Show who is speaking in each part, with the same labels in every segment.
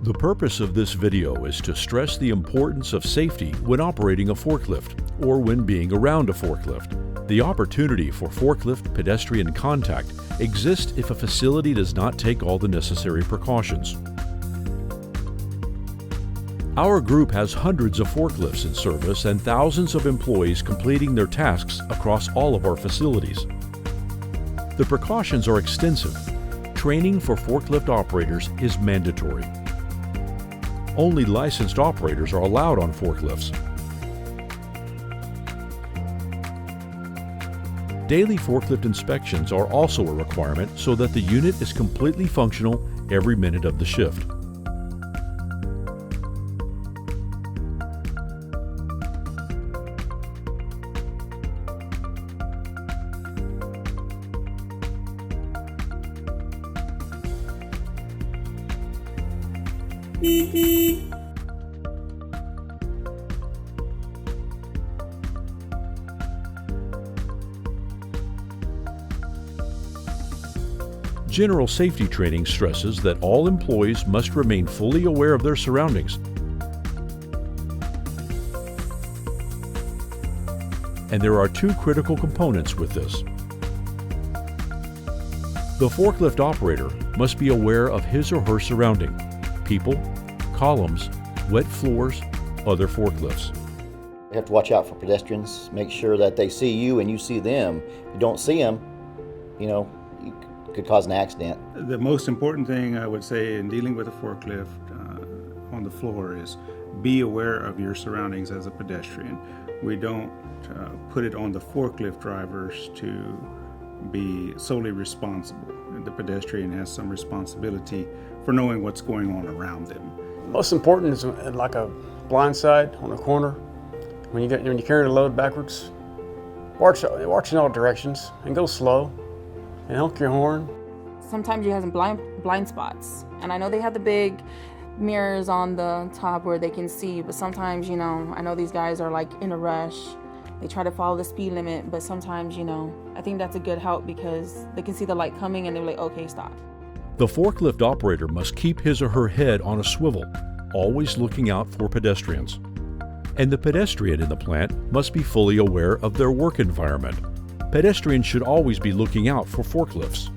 Speaker 1: The purpose of this video is to stress the importance of safety when operating a forklift or when being around a forklift. The opportunity for forklift-pedestrian contact exists if a facility does not take all the necessary precautions. Our group has hundreds of forklifts in service and thousands of employees completing their tasks across all of our facilities. The precautions are extensive. Training for forklift operators is mandatory. Only licensed operators are allowed on forklifts. Daily forklift inspections are also a requirement so that the unit is completely functional every minute of the shift. General safety training stresses that all employees must remain fully aware of their surroundings and there are two critical components with this. The forklift operator must be aware of his or her surrounding: people, columns, wet floors, other forklifts.
Speaker 2: You have to watch out for pedestrians, make sure that they see you and you see them. If you don't see them, you could cause an accident.
Speaker 3: The most important thing I would say in dealing with a forklift on the floor is be aware of your surroundings as a pedestrian. We don't put it on the forklift drivers to be solely responsible. The pedestrian has some responsibility for knowing what's going on around them.
Speaker 4: Most important is like a blind side on a corner. When you're carrying a load backwards, watch in all directions and go slow and honk your horn.
Speaker 5: Sometimes you have some blind spots, and I know they have the big mirrors on the top where they can see, but sometimes, I know these guys are like in a rush. They try to follow the speed limit, but sometimes, I think that's a good help because they can see the light coming and they're like, okay, stop.
Speaker 1: The forklift operator must keep his or her head on a swivel, always looking out for pedestrians. And the pedestrian in the plant must be fully aware of their work environment. Pedestrians should always be looking out for forklifts.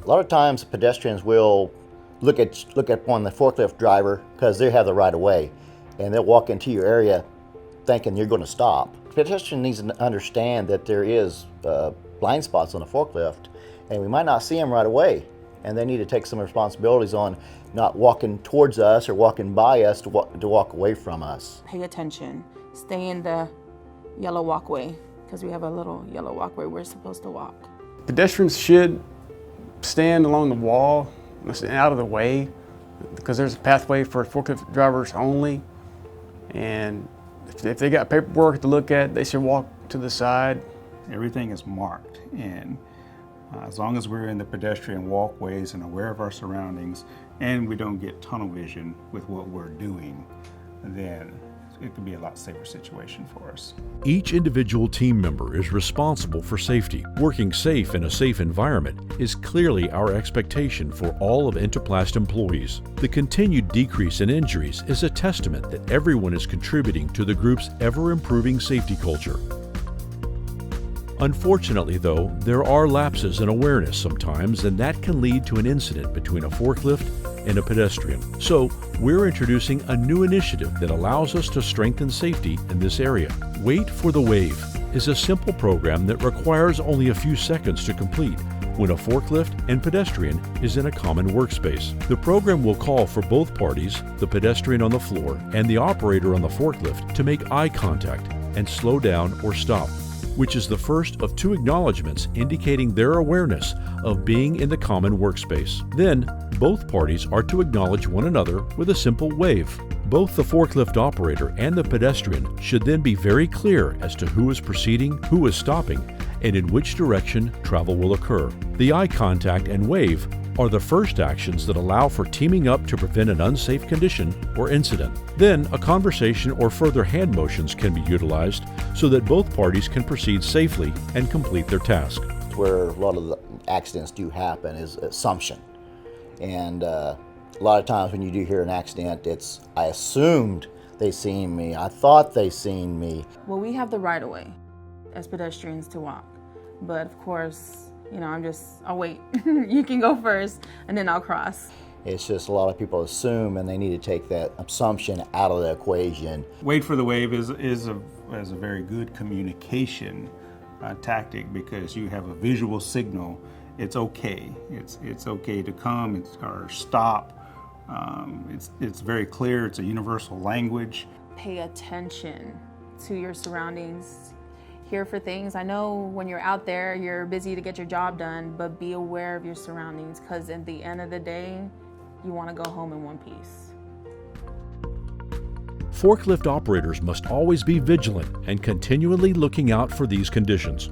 Speaker 2: A lot of times pedestrians will look upon the forklift driver because they have the right of way, and they'll walk into your area thinking you're going to stop. The pedestrian needs to understand that there is blind spots on the forklift, and we might not see them right away, and they need to take some responsibilities on not walking towards us or walking by us to walk away from us.
Speaker 5: Pay attention. Stay in the yellow walkway because we have a little yellow walkway we're supposed to walk.
Speaker 4: Pedestrians should stand along the wall, out of the way, because there's a pathway for forklift drivers only. And if they got paperwork to look at, they should walk to the side.
Speaker 3: Everything is marked, and as long as we're in the pedestrian walkways and aware of our surroundings, and we don't get tunnel vision with what we're doing, then it could be a lot safer situation for us.
Speaker 1: Each individual team member is responsible for safety. Working safe in a safe environment is clearly our expectation for all of Interplast employees. The continued decrease in injuries is a testament that everyone is contributing to the group's ever-improving safety culture. Unfortunately, though, there are lapses in awareness sometimes, and that can lead to an incident between a forklift and a pedestrian. So, we're introducing a new initiative that allows us to strengthen safety in this area. Wait for the Wave is a simple program that requires only a few seconds to complete when a forklift and pedestrian is in a common workspace. The program will call for both parties, the pedestrian on the floor and the operator on the forklift, to make eye contact and slow down or stop, which is the first of two acknowledgments indicating their awareness of being in the common workspace. Then, both parties are to acknowledge one another with a simple wave. Both the forklift operator and the pedestrian should then be very clear as to who is proceeding, who is stopping, and in which direction travel will occur. The eye contact and wave are the first actions that allow for teaming up to prevent an unsafe condition or incident. Then, a conversation or further hand motions can be utilized so that both parties can proceed safely and complete their task.
Speaker 2: Where a lot of the accidents do happen is assumption. And a lot of times when you do hear an accident, it's, I assumed they seen me, I thought they seen me.
Speaker 5: Well, we have the right of way as pedestrians to walk. But of course, I'll wait. You can go first and then I'll cross.
Speaker 2: It's just a lot of people assume, and they need to take that assumption out of the equation.
Speaker 3: Wait for the wave is a very good communication tactic, because you have a visual signal. It's okay. It's okay to come or stop. It's very clear. It's a universal language.
Speaker 5: Pay attention to your surroundings. Hear for things. I know when you're out there, you're busy to get your job done, but be aware of your surroundings, because at the end of the day, you want to go home in one piece.
Speaker 1: Forklift operators must always be vigilant and continually looking out for these conditions.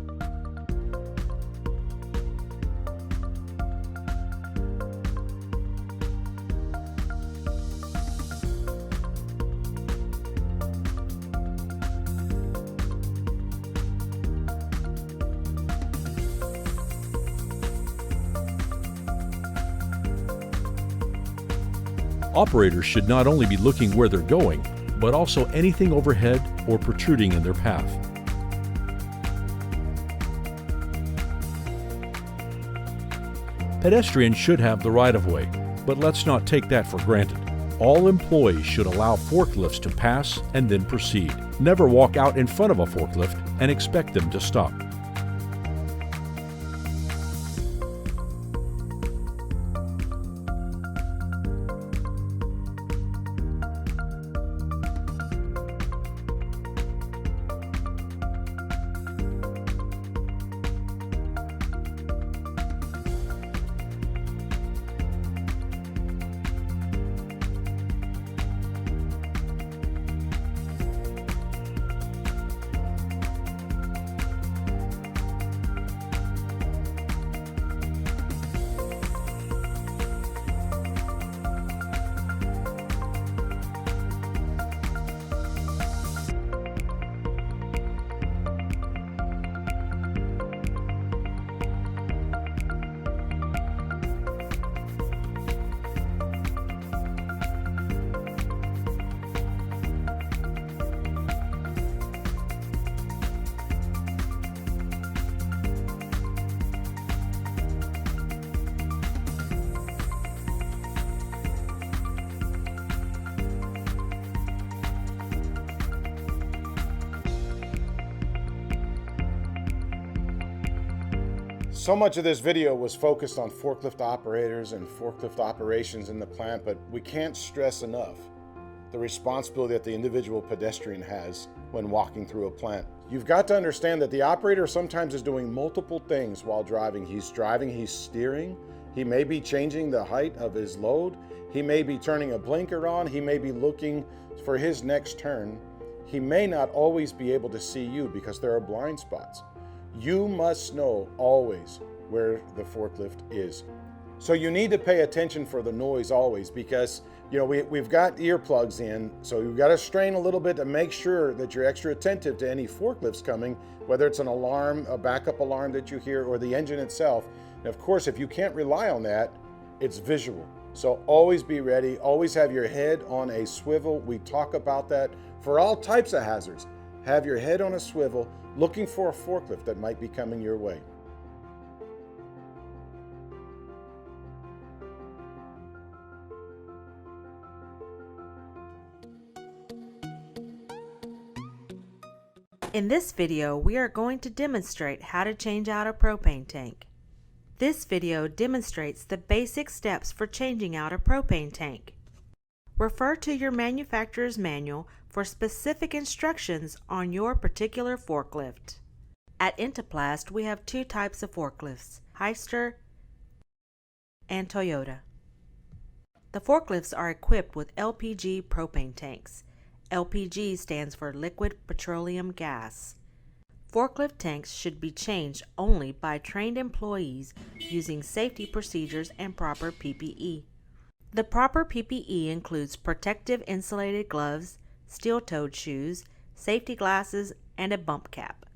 Speaker 1: Operators should not only be looking where they're going, but also anything overhead or protruding in their path. Pedestrians should have the right-of-way, but let's not take that for granted. All employees should allow forklifts to pass and then proceed. Never walk out in front of a forklift and expect them to stop.
Speaker 6: So much of this video was focused on forklift operators and forklift operations in the plant, but we can't stress enough the responsibility that the individual pedestrian has when walking through a plant. You've got to understand that the operator sometimes is doing multiple things while driving. He's driving, he's steering, he may be changing the height of his load, he may be turning a blinker on, he may be looking for his next turn. He may not always be able to see you because there are blind spots. You must know always where the forklift is. So you need to pay attention for the noise always, because we've got earplugs in, so you've got to strain a little bit to make sure that you're extra attentive to any forklifts coming, whether it's an alarm, a backup alarm that you hear, or the engine itself. And of course, if you can't rely on that, it's visual. So always be ready, always have your head on a swivel. We talk about that for all types of hazards. Have your head on a swivel, looking for a forklift that might be coming your way.
Speaker 7: In this video, we are going to demonstrate how to change out a propane tank. This video demonstrates the basic steps for changing out a propane tank. Refer to your manufacturer's manual for specific instructions on your particular forklift. At Interplast, we have two types of forklifts, Hyster and Toyota. The forklifts are equipped with LPG propane tanks. LPG stands for liquid petroleum gas. forklift tanks should be changed only by trained employees using safety procedures and proper PPE. The proper PPE includes protective insulated gloves, steel-toed shoes, safety glasses, and a bump cap.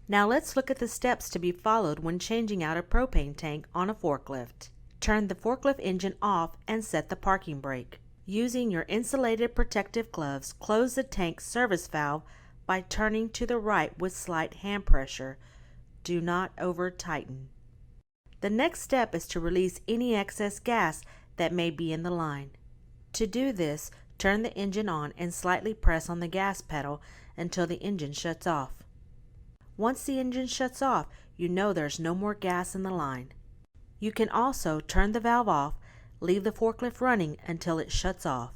Speaker 7: Now let's look at the steps to be followed when changing out a propane tank on a forklift. Turn the forklift engine off and set the parking brake. Using your insulated protective gloves, close the tank service valve by turning to the right with slight hand pressure. Do not over-tighten. The next step is to release any excess gas that may be in the line. To do this, turn the engine on and slightly press on the gas pedal until the engine shuts off. Once the engine shuts off, you know there's no more gas in the line. You can also turn the valve off, leave the forklift running until it shuts off.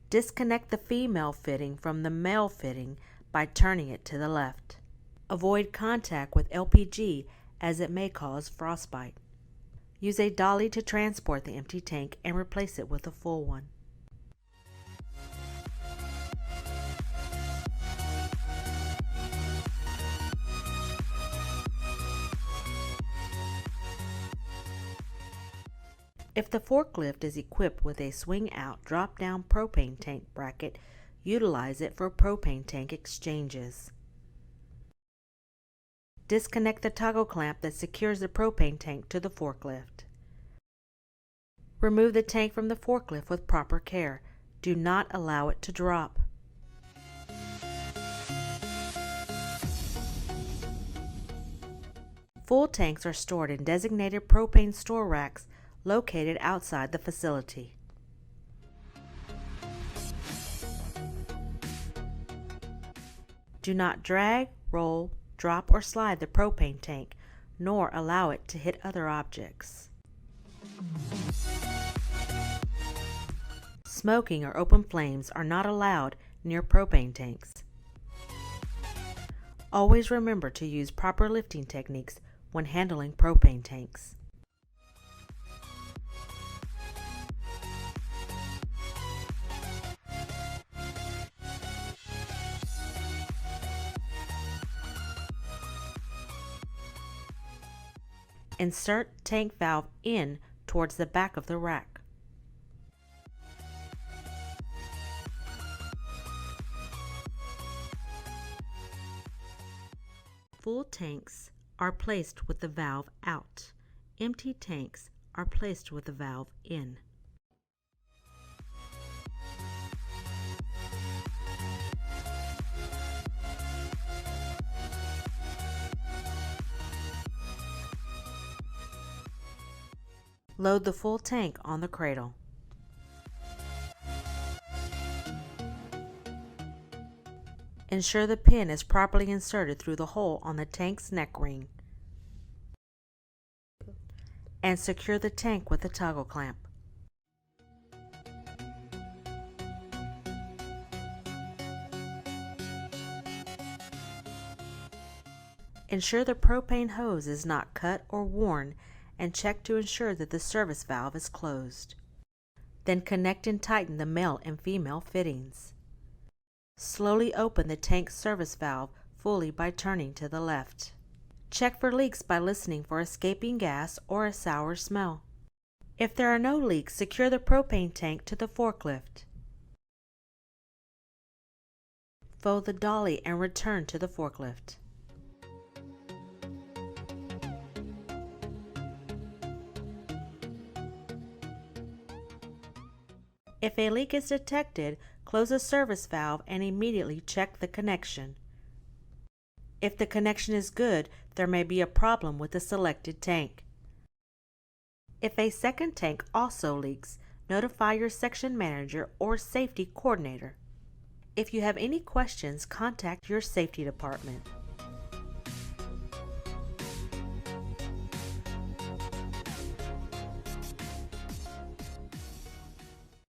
Speaker 7: Disconnect the female fitting from the male fitting by turning it to the left. Avoid contact with LPG as it may cause frostbite. Use a dolly to transport the empty tank and replace it with a full one. If the forklift is equipped with a swing-out, drop-down propane tank bracket, utilize it for propane tank exchanges. Disconnect the toggle clamp that secures the propane tank to the forklift. Remove the tank from the forklift with proper care. Do not allow it to drop. Full tanks are stored in designated propane store racks located outside the facility. Do not drag, roll, drop, or slide the propane tank, nor allow it to hit other objects. Smoking or open flames are not allowed near propane tanks. Always remember to use proper lifting techniques when handling propane tanks. Insert tank valve in towards the back of the rack. Full tanks are placed with the valve out. Empty tanks are placed with the valve in. Load the full tank on the cradle. Ensure the pin is properly inserted through the hole on the tank's neck ring. And secure the tank with a toggle clamp. Ensure the propane hose is not cut or worn and check to ensure that the service valve is closed. Then connect and tighten the male and female fittings. Slowly open the tank service valve fully by turning to the left. Check for leaks by listening for escaping gas or a sour smell. If there are no leaks, secure the propane tank to the forklift. Fold the dolly and return to the forklift. If a leak is detected, close the service valve and immediately check the connection. If the connection is good, there may be a problem with the selected tank. If a second tank also leaks, notify your section manager or safety coordinator. If you have any questions, contact your safety department.